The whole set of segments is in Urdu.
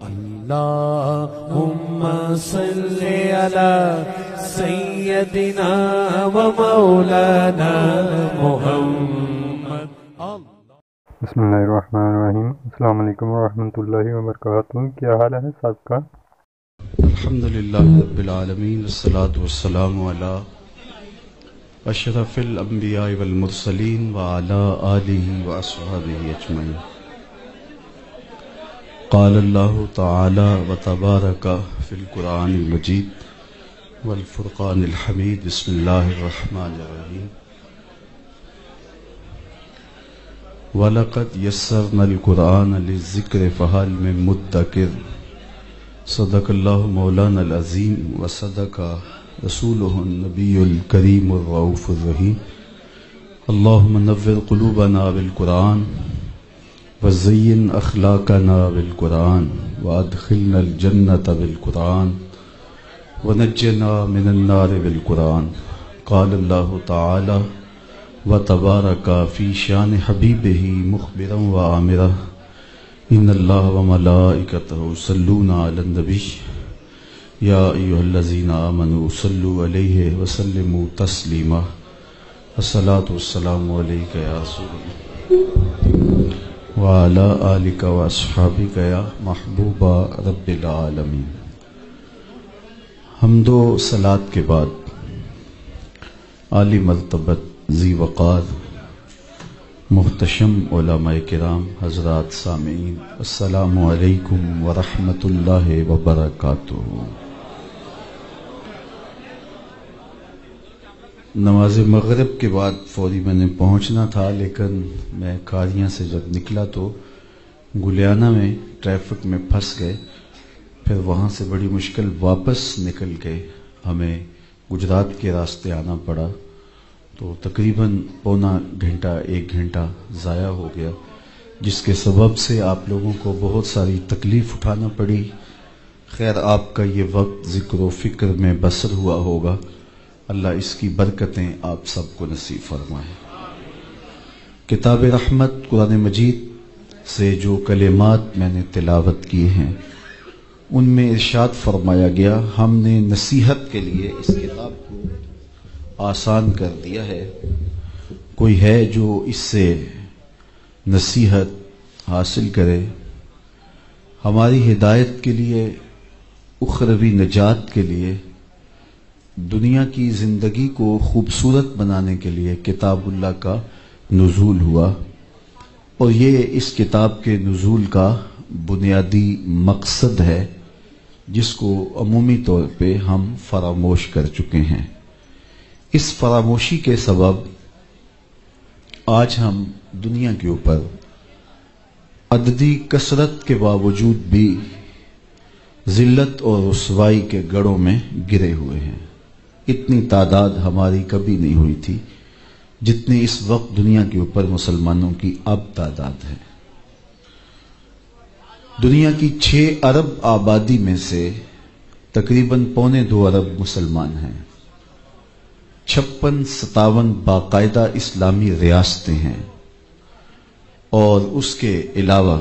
اللهم صل على سيدنا ومولانا محمد. بسم اللہ الرحمن الرحیم. السلام علیکم ورحمۃ اللہ وبرکاتہ. کیا حال ہے صاحب کا؟ الحمدللہ رب العالمین والصلاة والسلام علی اشرف الانبیاء والمرسلین وعلی آلہ واصحابہ اجمعین. قال اللہ تعالی وتبارک فی القرآن المجید والفرقان الحمید. بسم اللہ الرحمن الرحیم. وَلَقَدْ يَسَّرْنَا الْقُرْآنَ لِلذِّكْرِ فَهَلْ مِن مُدَّكِرٍ. صدق اللہ مولانا العظیم وصدق رسولہ النبی الکریم الرؤوف الرحیم. اللہم نور قلوبنا بالقرآن وزین اخلاقنا بالقرآن وادخلنا الجنة بالقرآن ونجنا من النار بالقرآن. قال اللہ تعالی وتبارک فی شان حبیبہ مخبرا وآمرا ان اللہ وملائکتہ یصلون علی النبی یا ایھا الذین آمنوا صلوا علیہ وسلموا تسلیما. الصلاۃ والسلام علیک یا رسول اللہ وعلی آلک واصحابک یا محبوب رب العالمین. حمد و صلاۃ کے بعد عالی مرتبت ذی وقار محتشم علماء کرام حضرات سامعین، السلام علیکم ورحمۃ اللہ وبرکاتہ. نماز مغرب کے بعد فوری میں نے پہنچنا تھا، لیکن میں کاریاں سے جب نکلا تو گلیانہ میں ٹریفک میں پھنس گئے. پھر وہاں سے بڑی مشکل واپس نکل کے ہمیں گجرات کے راستے آنا پڑا، تو تقریباً پونا گھنٹہ ایک گھنٹہ ضائع ہو گیا، جس کے سبب سے آپ لوگوں کو بہت ساری تکلیف اٹھانا پڑی. خیر، آپ کا یہ وقت ذکر و فکر میں بسر ہوا ہوگا. اللہ اس کی برکتیں آپ سب کو نصیب فرمائے. کتاب رحمت قرآن مجید سے جو کلمات میں نے تلاوت کیے ہیں، ان میں ارشاد فرمایا گیا ہم نے نصیحت کے لیے اس کتاب کو آسان کر دیا ہے. کوئی ہے جو اس سے نصیحت حاصل کرے، ہماری ہدایت کے لیے، اخروی نجات کے لیے، دنیا کی زندگی کو خوبصورت بنانے کے لیے کتاب اللہ کا نزول ہوا. اور یہ اس کتاب کے نزول کا بنیادی مقصد ہے، جس کو عمومی طور پہ ہم فراموش کر چکے ہیں. اس فراموشی کے سبب آج ہم دنیا کے اوپر عددی کثرت کے باوجود بھی ذلت اور رسوائی کے گڑھوں میں گرے ہوئے ہیں. اتنی تعداد ہماری کبھی نہیں ہوئی تھی جتنی اس وقت دنیا کے اوپر مسلمانوں کی اب تعداد ہے. دنیا کی 6 ارب آبادی میں سے تقریباً 2.25 ارب مسلمان ہیں. 56-57 باقاعدہ اسلامی ریاستیں ہیں، اور اس کے علاوہ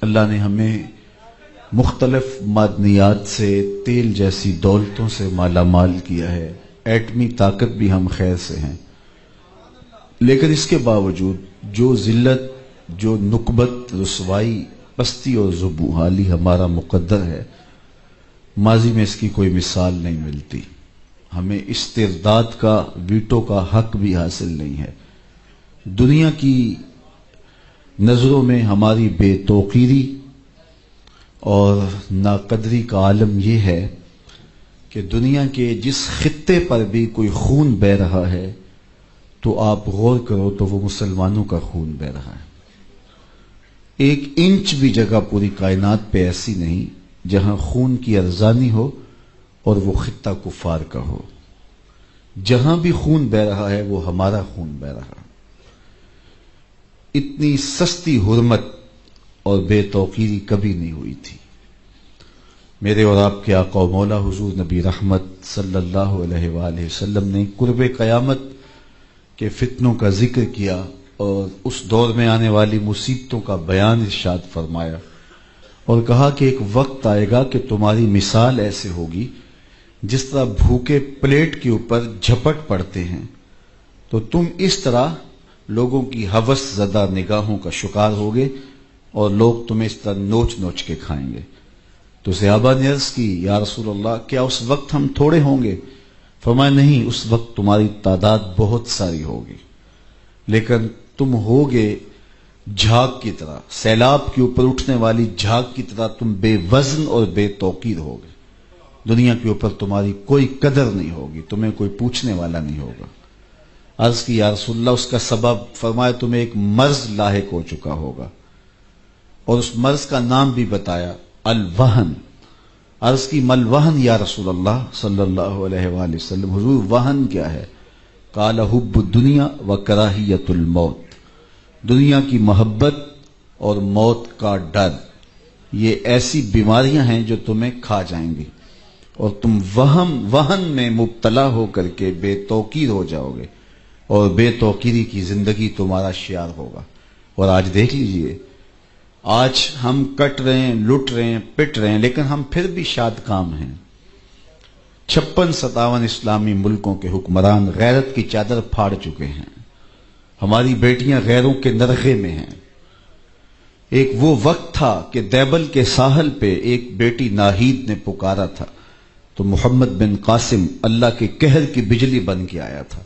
اللہ نے ہمیں مختلف معدنیات سے، تیل جیسی دولتوں سے مالا مال کیا ہے. ایٹمی طاقت بھی ہم خیر سے ہیں، لیکن اس کے باوجود جو ذلت، جو نکبت، رسوائی، پستی اور ذوبحالی ہمارا مقدر ہے، ماضی میں اس کی کوئی مثال نہیں ملتی. ہمیں استرداد کا، ویٹو کا حق بھی حاصل نہیں ہے. دنیا کی نظروں میں ہماری بے توقیری اور ناقدری کا عالم یہ ہے کہ دنیا کے جس خطے پر بھی کوئی خون بہہ رہا ہے تو آپ غور کرو تو وہ مسلمانوں کا خون بہہ رہا ہے. 1 انچ بھی جگہ پوری کائنات پہ ایسی نہیں جہاں خون کی ارزانی ہو اور وہ خطہ کفار کا ہو. جہاں بھی خون بہہ رہا ہے وہ ہمارا خون بہہ رہا. اتنی سستی حرمت اور بے توقیری کبھی نہیں ہوئی تھی. میرے اور آپ کے آقا و مولا حضور نبی رحمت صلی اللہ علیہ وآلہ وسلم نے قرب قیامت کے فتنوں کا ذکر کیا اور اس دور میں آنے والی مصیبتوں کا بیان ارشاد فرمایا. اور کہا کہ ایک وقت آئے گا کہ تمہاری مثال ایسے ہوگی جس طرح بھوکے پلیٹ کے اوپر جھپٹ پڑتے ہیں، تو تم اس طرح لوگوں کی ہوس زدہ نگاہوں کا شکار ہوگے اور لوگ تمہیں اس طرح نوچ نوچ کے کھائیں گے۔ تو صحابہ نے عرض کی، یا رسول اللہ کیا اس وقت ہم تھوڑے ہوں گے؟ فرمایا نہیں، اس وقت تمہاری تعداد بہت ساری ہوگی، لیکن تم ہوگے جھاگ کی طرح، سیلاب کے اوپر اٹھنے والی جھاگ کی طرح تم بے وزن اور بے توقیر ہوگے۔ دنیا کے اوپر تمہاری کوئی قدر نہیں ہوگی، تمہیں کوئی پوچھنے والا نہیں ہوگا۔ عرض کی یا رسول اللہ اس کا سبب؟ فرمایا تمہیں ایک مرض لاحق ہو چکا ہوگا، اور اس مرض کا نام بھی بتایا، الوہن۔ عرض کی مل وہن یا رسول اللہ صلی اللہ علیہ وآلہ وسلم، حضور وہن کیا ہے؟ قال حب الدنیا و کراہیت الموت، دنیا کی محبت اور موت کا ڈر، یہ ایسی بیماریاں ہیں جو تمہیں کھا جائیں گی، اور تم وہن میں مبتلا ہو کر کے بے توقیر ہو جاؤ گے، اور بے توقیری کی زندگی تمہارا شعار ہوگا۔ اور آج دیکھ لیجئے، آج ہم کٹ رہے ہیں، لٹ رہے ہیں، پٹ رہے ہیں، لیکن ہم پھر بھی شاد کام ہیں۔ 56-57 اسلامی ملکوں کے حکمران غیرت کی چادر پھاڑ چکے ہیں، ہماری بیٹیاں غیروں کے نرغے میں ہیں۔ ایک وہ وقت تھا کہ دیبل کے ساحل پہ ایک بیٹی ناہید نے پکارا تھا تو محمد بن قاسم اللہ کے قہر کی بجلی بن کے آیا تھا،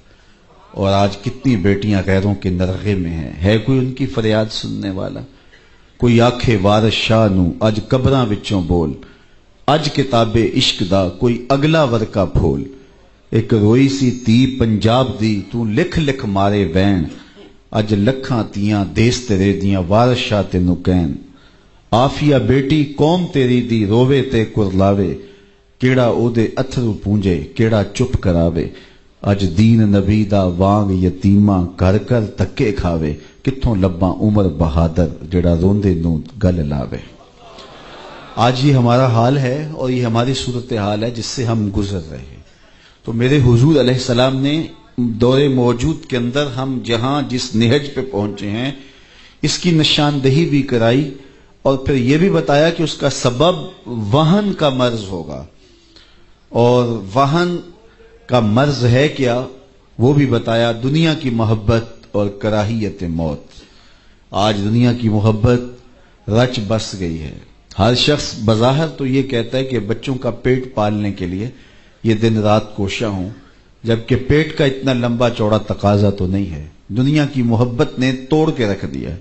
اور آج کتنی بیٹیاں غیروں کے نرغے میں ہیں، ہے کوئی ان کی فریاد سننے والا؟ کوئی آکھے وارث شاہ نو اج قبراں وچوں بول، اج کتاب عشق دا کوئی اگلا ورکا پھول، ایک روئی سی تی پنجاب دی تو لکھ لکھ مارے وین، اج لکھاں تیاں دیس تیرے دیاں وارث شاہ تینوں کہن، آفیہ بیٹی قوم تیری دی روے تے کرلاوے، کیڑا او دے اتھرو پونجے کیڑا چپ کراوے، اج دین نبی دا وانگ یتیماں کر کر تکے کھاوے، کتھوں لباں عمر بہادر جڑا روندے نوں گل لاوے۔ آج یہ ہمارا حال ہے اور یہ ہماری صورتحال ہے جس سے ہم گزر رہے ہیں۔ تو میرے حضور علیہ السلام نے دور موجود کے اندر ہم جہاں جس نہج پہ پہنچے ہیں اس کی نشاندہی بھی کرائی، اور پھر یہ بھی بتایا کہ اس کا سبب وہن کا مرض ہوگا، اور وہن کا مرض ہے کیا وہ بھی بتایا، دنیا کی محبت اور کراہیت موت۔ آج دنیا کی محبت رچ بس گئی ہے، ہر شخص بظاہر تو یہ کہتا ہے کہ بچوں کا پیٹ پالنے کے لیے یہ دن رات کوشاں ہوں، جبکہ پیٹ کا اتنا لمبا چوڑا تقاضا تو نہیں ہے۔ دنیا کی محبت نے توڑ کے رکھ دیا،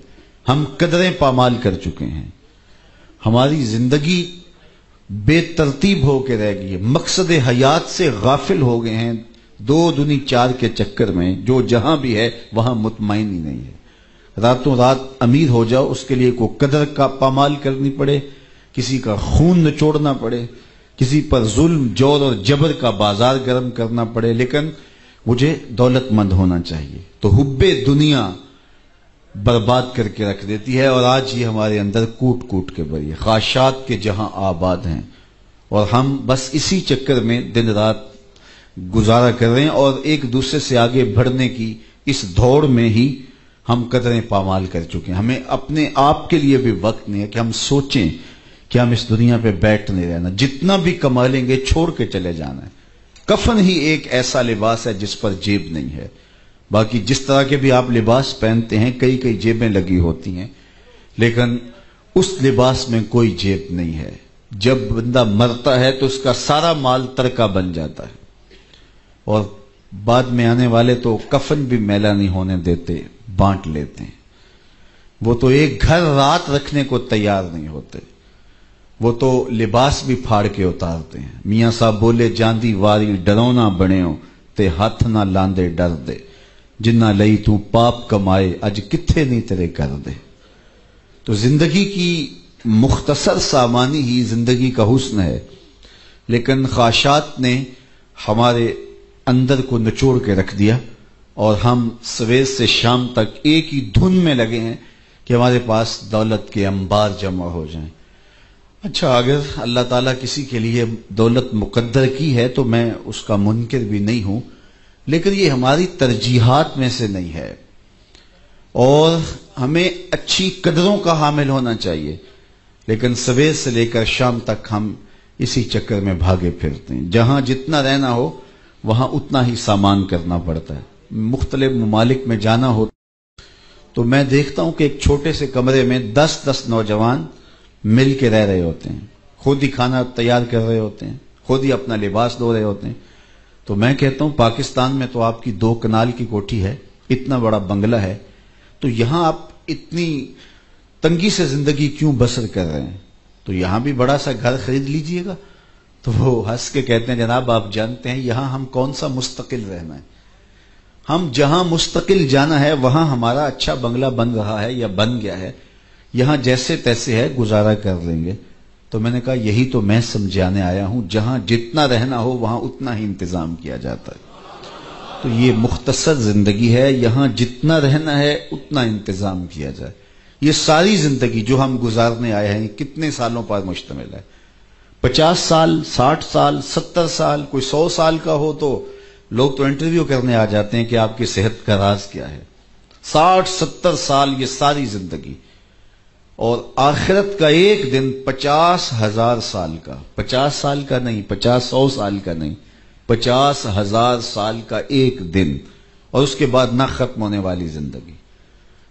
ہم قدریں پامال کر چکے ہیں، ہماری زندگی بے ترتیب ہو کے رہ گئی ہے، مقصد حیات سے غافل ہو گئے ہیں، 2 دنی 4 کے چکر میں جو جہاں بھی ہے وہاں مطمئن ہی نہیں ہے۔ راتوں رات امیر ہو جاؤ، اس کے لیے کوئی قدر کا پامال کرنی پڑے، کسی کا خون نچوڑنا پڑے، کسی پر ظلم جور اور جبر کا بازار گرم کرنا پڑے، لیکن مجھے دولت مند ہونا چاہیے۔ تو حب دنیا برباد کر کے رکھ دیتی ہے، اور آج یہ ہمارے اندر کوٹ کوٹ کے بری ہے، خواہشات کے جہاں آباد ہیں، اور ہم بس اسی چکر میں دن رات گزارا کر رہے ہیں، اور ایک دوسرے سے آگے بڑھنے کی اس دوڑ میں ہی ہم قدریں پامال کر چکے ہیں۔ ہمیں اپنے آپ کے لیے بھی وقت نہیں ہے کہ ہم سوچیں کہ ہم اس دنیا پہ بیٹھ نہیں رہنا، جتنا بھی کما لیں گے چھوڑ کے چلے جانا ہے۔ کفن ہی ایک ایسا لباس ہے جس پر جیب نہیں ہے، باقی جس طرح کے بھی آپ لباس پہنتے ہیں کئی جیبیں لگی ہوتی ہیں، لیکن اس لباس میں کوئی جیب نہیں ہے۔ جب بندہ مرتا ہے تو اس کا سارا مال ترکہ بن جاتا ہے، اور بعد میں آنے والے تو کفن بھی میلا نہیں ہونے دیتے، بانٹ لیتے ہیں۔ وہ تو ایک گھر رات رکھنے کو تیار نہیں ہوتے، وہ تو لباس بھی پھاڑ کے اتارتے ہیں۔ میاں صاحب بولے جاندی واری ڈرونا بنیو تے ہاتھ نہ لاندے ڈر دے، جنہ لئی تو پاپ کمائے اج کتھے نہیں تیرے کر دے۔ تو زندگی کی مختصر سامانی ہی زندگی کا حسن ہے، لیکن خواہشات نے ہمارے اندر کو نچوڑ کے رکھ دیا، اور ہم سویر سے شام تک ایک ہی دھن میں لگے ہیں کہ ہمارے پاس دولت کے انبار جمع ہو جائیں۔ اچھا، اگر اللہ تعالیٰ کسی کے لیے دولت مقدر کی ہے تو میں اس کا منکر بھی نہیں ہوں، لیکن یہ ہماری ترجیحات میں سے نہیں ہے، اور ہمیں اچھی قدروں کا حامل ہونا چاہیے، لیکن سویر سے لے کر شام تک ہم اسی چکر میں بھاگے پھرتے ہیں. جہاں جتنا رہنا ہو وہاں اتنا ہی سامان کرنا پڑتا ہے. مختلف ممالک میں جانا ہو تو میں دیکھتا ہوں کہ ایک چھوٹے سے کمرے میں 10 نوجوان مل کے رہ رہے ہوتے ہیں, خود ہی کھانا تیار کر رہے ہوتے ہیں, خود ہی اپنا لباس دھو رہے ہوتے ہیں. تو میں کہتا ہوں پاکستان میں تو آپ کی 2 کنال کی کوٹھی ہے, اتنا بڑا بنگلہ ہے, تو یہاں آپ اتنی تنگی سے زندگی کیوں بسر کر رہے ہیں؟ تو یہاں بھی بڑا سا گھر خرید لیجئے گا. تو وہ ہنس کے کہتے ہیں جناب آپ جانتے ہیں یہاں ہم کون سا مستقل رہنا ہے, ہم جہاں مستقل جانا ہے وہاں ہمارا اچھا بنگلہ بن رہا ہے یا بن گیا ہے, یہاں جیسے تیسے ہے گزارا کر لیں گے. تو میں نے کہا یہی تو میں سمجھانے آیا ہوں, جہاں جتنا رہنا ہو وہاں اتنا ہی انتظام کیا جاتا ہے. تو یہ مختصر زندگی ہے, یہاں جتنا رہنا ہے اتنا انتظام کیا جائے. یہ ساری زندگی جو ہم گزارنے آئے ہیں کتنے سالوں پر مشتمل ہے؟ 50 سال, 60 سال, 70 سال, کوئی 100 سال کا ہو تو لوگ تو انٹرویو کرنے آ جاتے ہیں کہ آپ کی صحت کا راز کیا ہے. 60-70 سال یہ ساری زندگی, اور آخرت کا ایک دن 50,000 سال کا. 50 سال کا نہیں, 50-100 سال کا نہیں, 50,000 سال کا ایک دن, اور اس کے بعد نہ ختم ہونے والی زندگی.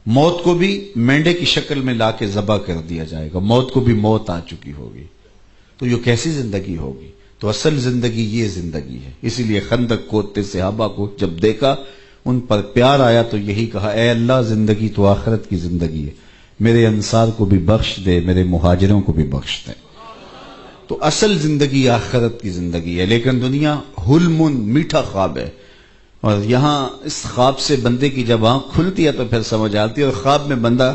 موت کو بھی مینڈے کی شکل میں لا کے ذبح کر دیا جائے گا, موت کو بھی موت آ چکی ہوگی. تو یہ کیسی زندگی ہوگی؟ تو اصل زندگی یہ زندگی ہے. اسی لیے خندق کھودتے صحابہ کو جب دیکھا ان پر پیار آیا تو یہی کہا, اے اللہ زندگی تو آخرت کی زندگی ہے, میرے انصار کو بھی بخش دے, میرے مہاجروں کو بھی بخش دے. تو اصل زندگی آخرت کی زندگی ہے. لیکن دنیا حلم میٹھا خواب ہے, اور یہاں اس خواب سے بندے کی جب آنکھ کھلتی ہے تو پھر سمجھ آتی ہے, اور خواب میں بندہ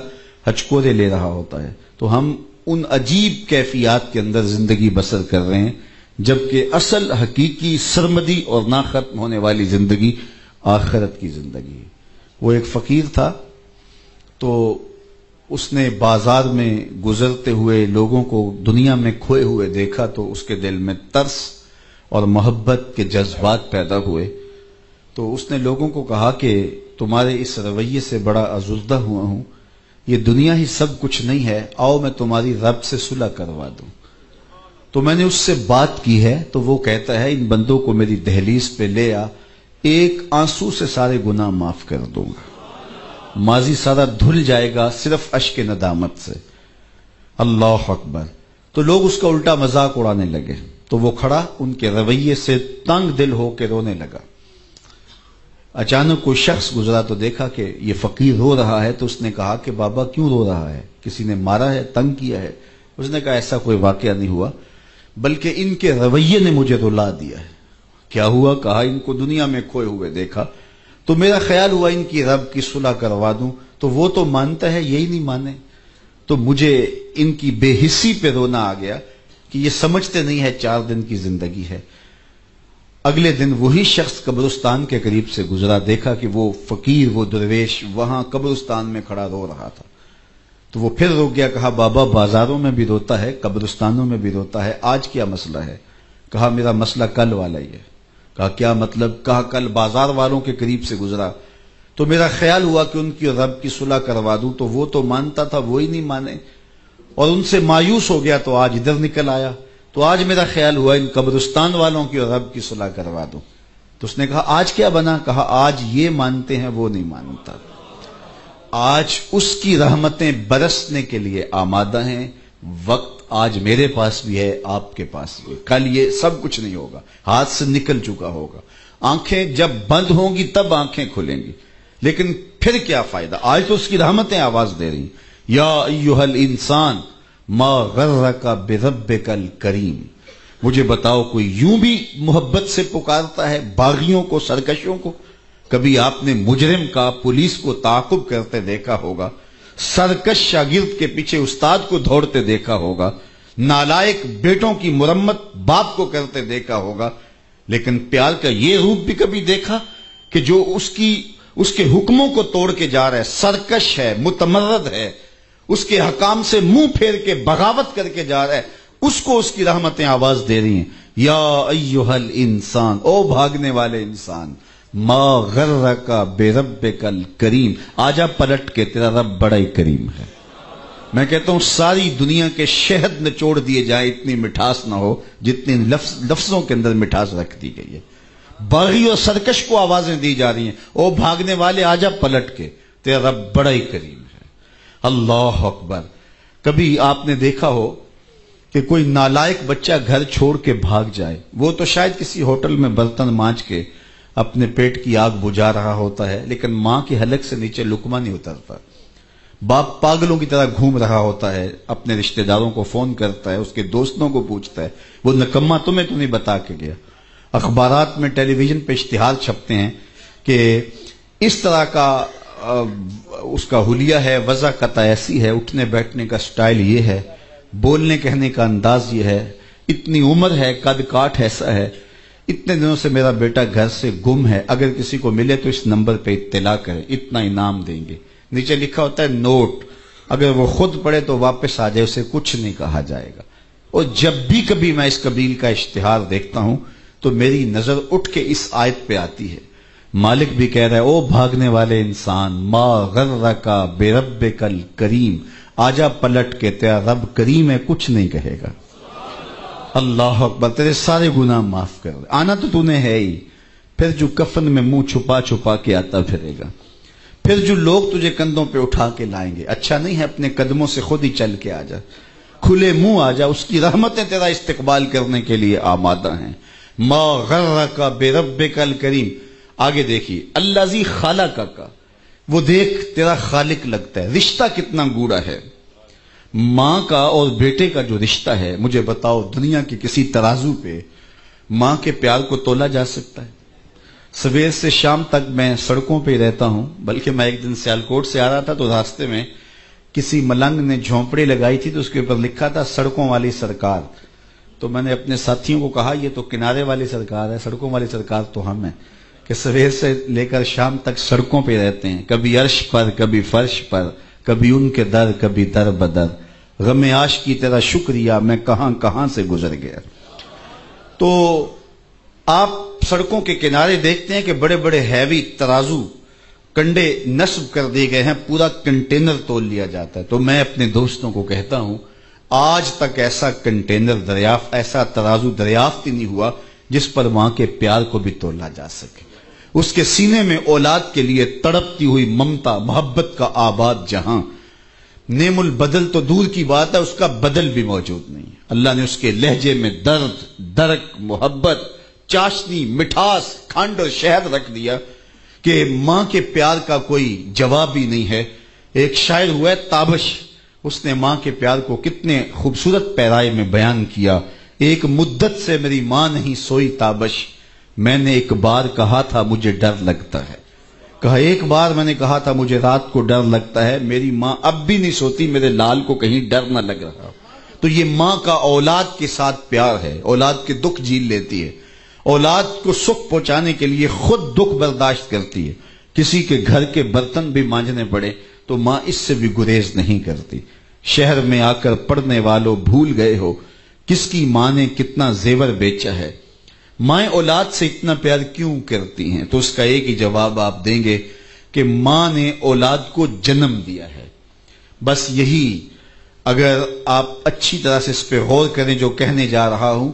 ہچکورے لے رہا ہوتا ہے. تو ہم ان عجیب کیفیات کے اندر زندگی بسر کر رہے ہیں, جبکہ اصل حقیقی سرمدی اور نہ ختم ہونے والی زندگی آخرت کی زندگی ہے. وہ ایک فقیر تھا, تو اس نے بازار میں گزرتے ہوئے لوگوں کو دنیا میں کھوئے ہوئے دیکھا, تو اس کے دل میں ترس اور محبت کے جذبات پیدا ہوئے. تو اس نے لوگوں کو کہا کہ تمہارے اس رویے سے بڑا ازردہ ہوا ہوں, یہ دنیا ہی سب کچھ نہیں ہے, آؤ میں تمہاری رب سے صلح کروا دوں. تو میں نے اس سے بات کی ہے, تو وہ کہتا ہے ان بندوں کو میری دہلیز پہ لے آ, ایک آنسو سے سارے گناہ معاف کر دوں گا, ماضی سارا دھل جائے گا صرف اشک ندامت سے. اللہ اکبر. تو لوگ اس کا الٹا مذاق اڑانے لگے, تو وہ کھڑا ان کے رویے سے تنگ دل ہو کے رونے لگا. اچانک کوئی شخص گزرا تو دیکھا کہ یہ فقیر رو رہا ہے, تو اس نے کہا کہ بابا کیوں رو رہا ہے, کسی نے مارا ہے, تنگ کیا ہے؟ اس نے کہا ایسا کوئی واقعہ نہیں ہوا, بلکہ ان کے رویے نے مجھے رلا دیا ہے. کیا ہوا؟ کہا ان کو دنیا میں کھوئے ہوئے دیکھا تو میرا خیال ہوا ان کی رب کی صلح کروا دوں, تو وہ تو مانتا ہے, یہی نہیں مانے, تو مجھے ان کی بے حسی پہ رونا آ گیا کہ یہ سمجھتے نہیں ہے 4 دن کی زندگی ہے. اگلے دن وہی شخص قبرستان کے قریب سے گزرا, دیکھا کہ وہ فقیر, وہ درویش وہاں قبرستان میں کھڑا رو رہا تھا. تو وہ پھر رو گیا, کہا بابا بازاروں میں بھی روتا ہے, قبرستانوں میں بھی روتا ہے, آج کیا مسئلہ ہے؟ کہا میرا مسئلہ کل والا ہی ہے. کہا کیا مطلب؟ کہا کل بازار والوں کے قریب سے گزرا تو میرا خیال ہوا کہ ان کی رب کی صلح کروا دوں, تو وہ تو مانتا تھا, وہی نہیں مانے, اور ان سے مایوس ہو گیا تو آج ادھر نکل آیا, تو آج میرا خیال ہوا ان قبرستان والوں کی رب کی صلح کروا دوں. تو اس نے کہا آج کیا بنا؟ کہا آج یہ مانتے ہیں, وہ نہیں مانتا. آج اس کی رحمتیں برسنے کے لیے آمادہ ہیں, وقت آج میرے پاس بھی ہے, آپ کے پاس بھی. کل یہ سب کچھ نہیں ہوگا, ہاتھ سے نکل چکا ہوگا. آنکھیں جب بند ہوں گی تب آنکھیں کھلیں گی, لیکن پھر کیا فائدہ؟ آج تو اس کی رحمتیں آواز دے رہی, یا ایھا الانسان ما غرک بربک الکریم. مجھے بتاؤ کوئی یوں بھی محبت سے پکارتا ہے باغیوں کو, سرکشوں کو؟ کبھی آپ نے مجرم کا پولیس کو تعاقب کرتے دیکھا ہوگا, سرکش شاگرد کے پیچھے استاد کو دوڑتے دیکھا ہوگا, نالائق بیٹوں کی مرمت باپ کو کرتے دیکھا ہوگا, لیکن پیار کا یہ روپ بھی کبھی دیکھا کہ جو اس کے حکموں کو توڑ کے جا رہا ہے, سرکش ہے, متمرد ہے, اس کے حکام سے منہ پھیر کے بغاوت کر کے جا رہا ہے, اس کو اس کی رحمتیں آواز دے رہی ہیں, یا ایھا الانسان, او بھاگنے والے انسان, ما غرک بربک الکریم, آجا پلٹ کے, تیرا رب بڑا ہی کریم ہے. میں کہتا ہوں ساری دنیا کے شہد نچوڑ دیے جائیں اتنی مٹھاس نہ ہو جتنی لفظوں کے اندر مٹھاس رکھ دی گئی ہے۔ باغی اور سرکش کو آوازیں دی جا رہی ہیں، او بھاگنے والے آجا پلٹ کے، تیرا رب بڑا ہی کریم ہے۔ اللہ اکبر۔ کبھی آپ نے دیکھا ہو کہ کوئی نالائق بچہ گھر چھوڑ کے بھاگ جائے، وہ تو شاید کسی ہوٹل میں برتن مانج کے اپنے پیٹ کی آگ بجھا رہا ہوتا ہے، لیکن ماں کی حلق سے نیچے لقمہ نہیں اترتا۔ باپ پاگلوں کی طرح گھوم رہا ہوتا ہے، اپنے رشتہ داروں کو فون کرتا ہے، اس کے دوستوں کو پوچھتا ہے، وہ نکمہ تمہیں تو نہیں بتا کے گیا۔ اخبارات میں ٹیلی ویژن پہ اشتہار چھپتے ہیں کہ اس طرح کا اس کا حلیہ ہے، وضع قطع ایسی ہے، اٹھنے بیٹھنے کا سٹائل یہ ہے، بولنے کہنے کا انداز یہ ہے، اتنی عمر ہے، قد کاٹ ایسا ہے، اتنے دنوں سے میرا بیٹا گھر سے گم ہے، اگر کسی کو ملے تو اس نمبر پہ اطلاع کرے، اتنا انعام دیں گے۔ نیچے لکھا ہوتا ہے نوٹ، اگر وہ خود پڑھے تو واپس آ جائے، اسے کچھ نہیں کہا جائے گا۔ اور جب بھی کبھی میں اس قبیل کا اشتہار دیکھتا ہوں تو میری نظر اٹھ کے اس آیت پہ آتی ہے۔ مالک بھی کہہ رہا ہے، او بھاگنے والے انسان، ما غرک بربک الکریم، آجا پلٹ کے، تیرا رب کریم ہے، کچھ نہیں کہے گا۔ اللہ اکبر۔ تیرے سارے گناہ معاف کر دے، آنا تو نے ہے ہی، پھر جو کفن میں منہ چھپا چھپا کے آتا پھرے گا، پھر جو لوگ تجھے کندھوں پہ اٹھا کے لائیں گے، اچھا نہیں ہے اپنے قدموں سے خود ہی چل کے آ جا، کھلے منہ آ جا، اس کی رحمتیں تیرا استقبال کرنے کے لیے آمادہ ہیں۔ ما غرک بربک الکریم۔ آگے دیکھیے، الذی خلقک، وہ دیکھ تیرا خالق لگتا ہے، رشتہ کتنا گوڑا ہے۔ ماں کا اور بیٹے کا جو رشتہ ہے، مجھے بتاؤ دنیا کے کسی ترازو پہ ماں کے پیار کو تولا جا سکتا ہے؟ سویر سے شام تک میں سڑکوں پہ ہی رہتا ہوں، بلکہ میں ایک دن سیالکوٹ سے آ رہا تھا تو راستے میں کسی ملنگ نے جھونپڑی لگائی تھی تو اس کے اوپر لکھا تھا سڑکوں والی سرکار۔ تو میں نے اپنے ساتھیوں کو کہا یہ تو کنارے والی سرکار ہے، سڑکوں والی سرکار تو ہم ہیں کہ سویر سے لے کر شام تک سڑکوں پہ رہتے ہیں، کبھی عرش پر، کبھی فرش پر، کبھی ان کے در، کبھی در بدر۔ غم عاش کی تیرا شکریہ، میں کہاں کہاں سے گزر گیا۔ تو آپ سڑکوں کے کنارے دیکھتے ہیں کہ بڑے بڑے ہیوی ترازو کنڈے نصب کر دیے گئے ہیں، پورا کنٹینر تول لیا جاتا ہے۔ تو میں اپنے دوستوں کو کہتا ہوں آج تک ایسا کنٹینر دریافت، ایسا ترازو دریافت ہی نہیں ہوا جس پر ماں کے پیار کو بھی تولا جا سکے۔ اس کے سینے میں اولاد کے لیے تڑپتی ہوئی ممتا، محبت کا آباد جہاں، نعم البدل تو دور کی بات ہے، اس کا بدل بھی موجود نہیں۔ اللہ نے اس کے لہجے میں درد، درک، محبت، چاشنی، مٹھاس، کھنڈ اور شہد رکھ دیا کہ ماں کے پیار کا کوئی جواب ہی نہیں ہے۔ ایک شاعر ہوا ہے تابش، اس نے ماں کے پیار کو کتنے خوبصورت پیرائے میں بیان کیا۔ ایک مدت سے میری ماں نہیں سوئی تابش، میں نے ایک بار کہا تھا مجھے ڈر لگتا ہے۔ کہا ایک بار میں نے کہا تھا مجھے رات کو ڈر لگتا ہے، میری ماں اب بھی نہیں سوتی، میرے لال کو کہیں ڈر نہ لگ رہا۔ تو یہ ماں کا اولاد کے ساتھ پیار ہے، اولاد کے دکھ جھیل لیتی ہے، اولاد کو سکھ پہنچانے کے لیے خود دکھ برداشت کرتی ہے۔ کسی کے گھر کے برتن بھی مانجنے پڑے تو ماں اس سے بھی گریز نہیں کرتی۔ شہر میں آ کر پڑھنے والوں بھول گئے ہو کس کی ماں نے کتنا زیور بیچا ہے۔ مائیں اولاد سے اتنا پیار کیوں کرتی ہیں؟ تو اس کا ایک ہی جواب آپ دیں گے کہ ماں نے اولاد کو جنم دیا ہے۔ بس یہی، اگر آپ اچھی طرح سے اس پہ غور کریں جو کہنے جا رہا ہوں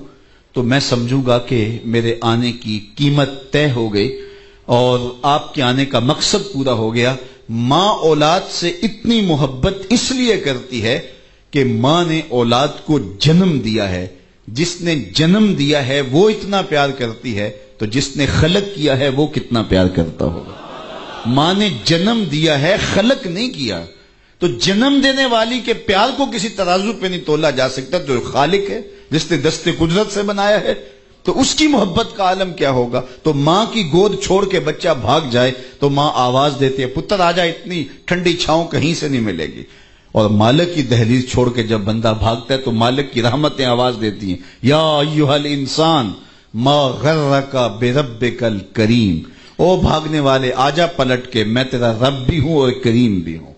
تو میں سمجھوں گا کہ میرے آنے کی قیمت طے ہو گئی اور آپ کے آنے کا مقصد پورا ہو گیا۔ ماں اولاد سے اتنی محبت اس لیے کرتی ہے کہ ماں نے اولاد کو جنم دیا ہے۔ جس نے جنم دیا ہے وہ اتنا پیار کرتی ہے تو جس نے خلق کیا ہے وہ کتنا پیار کرتا ہوگا۔ ماں نے جنم دیا ہے، خلق نہیں کیا، تو جنم دینے والی کے پیار کو کسی ترازو پہ نہیں تولا جا سکتا۔ جو خالق ہے، جس نے دستے قدرت سے بنایا ہے، تو اس کی محبت کا عالم کیا ہوگا۔ تو ماں کی گود چھوڑ کے بچہ بھاگ جائے تو ماں آواز دیتی ہے پتر آ جا، اتنی ٹھنڈی چھاؤں کہیں سے نہیں ملے گی۔ اور مالک کی دہلیز چھوڑ کے جب بندہ بھاگتا ہے تو مالک کی رحمتیں آواز دیتی ہیں یا ایھا الانسان ما غرک بربک الکریم، او بھاگنے والے آجا پلٹ کے، میں تیرا رب بھی ہوں اور کریم بھی ہوں۔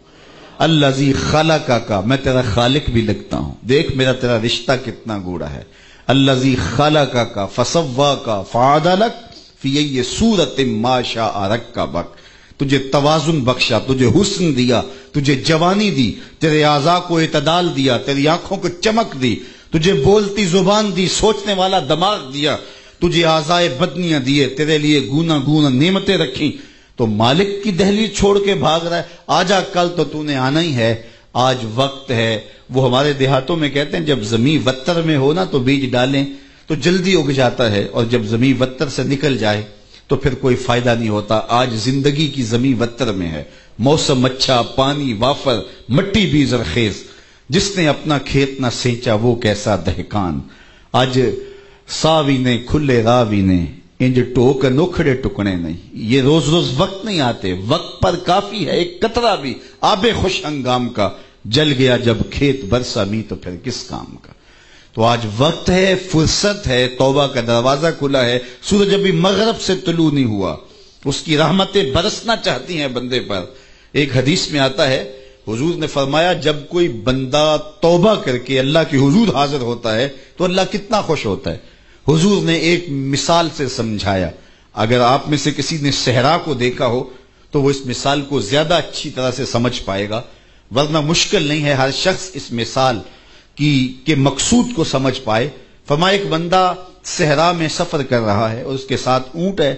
الذی خلقک، میں تیرا خالق بھی لگتا ہوں، دیکھ میرا تیرا رشتہ کتنا گوڑا ہے۔ الذی خلقک فسواک فعدلک فی ای صورت ما شاء رکبک، تجھے توازن بخشا، تجھے حسن دیا، تجھے جوانی دی، تیرے اعضاء کو اعتدال دیا، تیری آنکھوں کو چمک دی، تجھے بولتی زبان دی، سوچنے والا دماغ دیا، تجھے اعضاء بدنیاں دیے، تیرے لیے گونا گونا نعمتیں رکھی، تو مالک کی دہلیز چھوڑ کے بھاگ رہا ہے۔ آجا، کل تو تو نے آنا ہی ہے، آج وقت ہے۔ وہ ہمارے دیہاتوں میں کہتے ہیں جب زمین وتر میں ہو نا تو بیج ڈالیں تو جلدی اگ جاتا ہے، اور جب زمین وتر سے نکل جائے تو پھر کوئی فائدہ نہیں ہوتا۔ آج زندگی کی زمین وتر میں ہے، موسم اچھا، پانی وافر، مٹی بھی زرخیز، جس نے اپنا کھیت نہ سینچا وہ کیسا دہقان۔ آج ساوی نے کھلے راوی نے انج ٹوک نوکھڑے ٹکڑے نہیں۔ یہ روز روز وقت نہیں آتے، وقت پر کافی ہے ایک قطرہ بھی آب خوش ہنگام کا، جل گیا جب کھیت برسا می تو پھر کس کام کا۔ تو آج وقت ہے، فرصت ہے، توبہ کا دروازہ کھلا ہے۔ سورج ابھی مغرب سے طلوع نہیں ہوا، اس کی رحمتیں برسنا چاہتی ہیں بندے پر۔ ایک حدیث میں آتا ہے، حضور نے فرمایا جب کوئی بندہ توبہ کر کے اللہ کے حضور حاضر ہوتا ہے تو اللہ کتنا خوش ہوتا ہے۔ حضور نے ایک مثال سے سمجھایا، اگر آپ میں سے کسی نے صحرا کو دیکھا ہو تو وہ اس مثال کو زیادہ اچھی طرح سے سمجھ پائے گا، ورنہ مشکل نہیں ہے ہر شخص اس مثال کے مقصود کو سمجھ پائے۔ فرمایا ایک بندہ صحرا میں سفر کر رہا ہے اور اس کے ساتھ اونٹ ہے،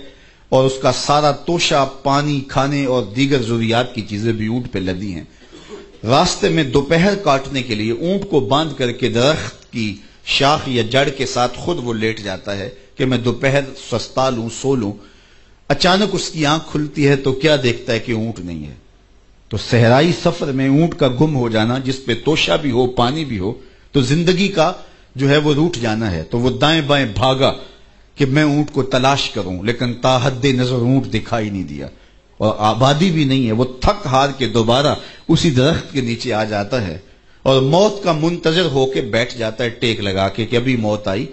اور اس کا سارا توشہ پانی، کھانے اور دیگر ضروریات کی چیزیں بھی اونٹ پہ لدی ہیں۔ راستے میں دوپہر کاٹنے کے لیے اونٹ کو باندھ کر کے درخت کی شاخ یا جڑ کے ساتھ خود وہ لیٹ جاتا ہے کہ میں دوپہر سستا لوں، سو لوں۔ اچانک اس کی آنکھ کھلتی ہے تو کیا دیکھتا ہے کہ اونٹ نہیں ہے۔ تو صحرائی سفر میں اونٹ کا گم ہو جانا، جس پہ توشہ بھی ہو، پانی بھی ہو، تو زندگی کا جو ہے وہ روٹ جانا ہے۔ تو وہ دائیں بائیں بھاگا کہ میں اونٹ کو تلاش کروں، لیکن تا حد نظر اونٹ دکھائی نہیں دیا، اور آبادی بھی نہیں ہے۔ وہ تھک ہار کے دوبارہ اسی درخت کے نیچے آ جاتا ہے اور موت کا منتظر ہو کے بیٹھ جاتا ہے ٹیک لگا کے کہ ابھی موت آئی۔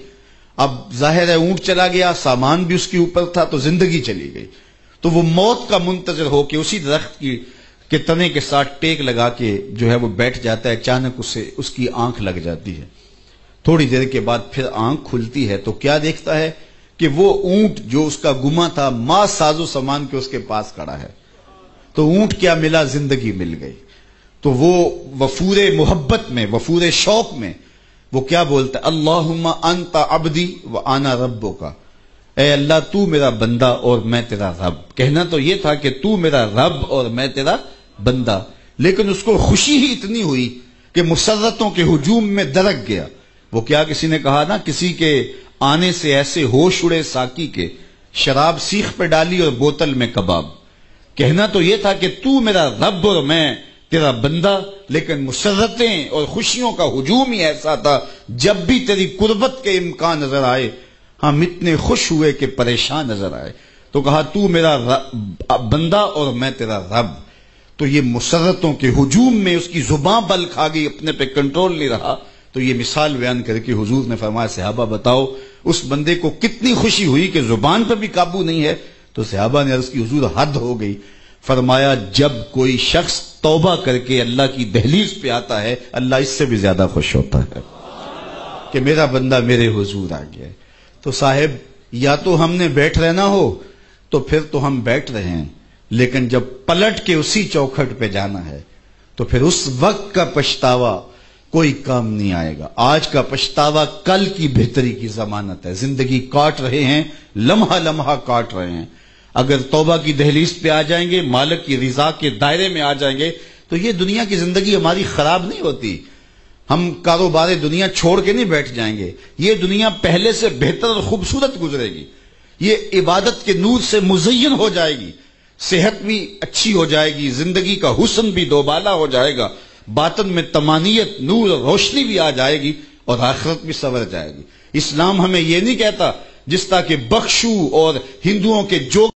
اب ظاہر ہے اونٹ چلا گیا، سامان بھی اس کے اوپر تھا، تو زندگی چلی گئی۔ تو وہ موت کا منتظر ہو کے اسی درخت کے تنے کے ساتھ ٹیک لگا کے جو ہے وہ بیٹھ جاتا ہے۔ اچانک اس کی آنکھ لگ جاتی ہے۔ تھوڑی دیر کے بعد پھر آنکھ کھلتی ہے تو کیا دیکھتا ہے کہ وہ اونٹ جو اس کا گما تھا ماں ساز و سامان کے اس کے پاس کھڑا ہے۔ تو اونٹ کیا ملا؟ زندگی مل گئی۔ تو وہ وفور محبت میں، وفور شوق میں وہ کیا بولتا ہے؟ اللہم انت عبدی و انا ربک، اے اللہ تو میرا بندہ اور میں تیرا رب۔ کہنا تو یہ تھا کہ تو میرا رب اور میں تیرا بندہ، لیکن اس کو خوشی ہی اتنی ہوئی کہ مسرتوں کے ہجوم میں درک گیا۔ وہ کیا کسی نے کہا نا، کسی کے آنے سے ایسے ہوش اڑے ساقی کے، شراب سیخ پہ ڈالی اور بوتل میں کباب۔ کہنا تو یہ تھا کہ تو میرا رب اور میں تیرا بندہ، لیکن مسرتیں اور خوشیوں کا ہجوم ہی ایسا تھا، جب بھی تیری قربت کے امکان نظر آئے ہم اتنے خوش ہوئے کہ پریشان نظر آئے۔ تو کہا تو میرا بندہ اور میں تیرا رب۔ تو یہ مسرتوں کے ہجوم میں اس کی زبان بل کھا گئی، اپنے پہ کنٹرول نہیں رہا۔ تو یہ مثال بیان کر کے حضور نے فرمایا صحابہ بتاؤ اس بندے کو کتنی خوشی ہوئی کہ زبان پہ بھی قابو نہیں ہے۔ تو صحابہ نے عرض کی حضور حد ہو گئی۔ فرمایا جب کوئی شخص توبہ کر کے اللہ کی دہلیز پہ آتا ہے اللہ اس سے بھی زیادہ خوش ہوتا ہے کہ میرا بندہ میرے حضور آ گیا ہے۔ تو صاحب یا تو ہم نے بیٹھ رہنا ہو تو پھر تو ہم بیٹھ رہے ہیں، لیکن جب پلٹ کے اسی چوکھٹ پہ جانا ہے تو پھر اس وقت کا پچھتاوا کوئی کام نہیں آئے گا۔ آج کا پچھتاوا کل کی بہتری کی ضمانت ہے۔ زندگی کاٹ رہے ہیں، لمحہ لمحہ کاٹ رہے ہیں۔ اگر توبہ کی دہلیز پہ آ جائیں گے، مالک کی رضا کے دائرے میں آ جائیں گے تو یہ دنیا کی زندگی ہماری خراب نہیں ہوتی۔ ہم کاروبار دنیا چھوڑ کے نہیں بیٹھ جائیں گے، یہ دنیا پہلے سے بہتر اور خوبصورت گزرے گی، یہ عبادت کے نور سے مزین ہو جائے گی، صحت بھی اچھی ہو جائے گی، زندگی کا حسن بھی دوبالا ہو جائے گا، باطن میں طمانیت، نور اور روشنی بھی آ جائے گی، اور آخرت بھی سنور جائے گی۔ اسلام ہمیں یہ نہیں کہتا جس طرح کہ بخشو اور ہندوؤں کے جو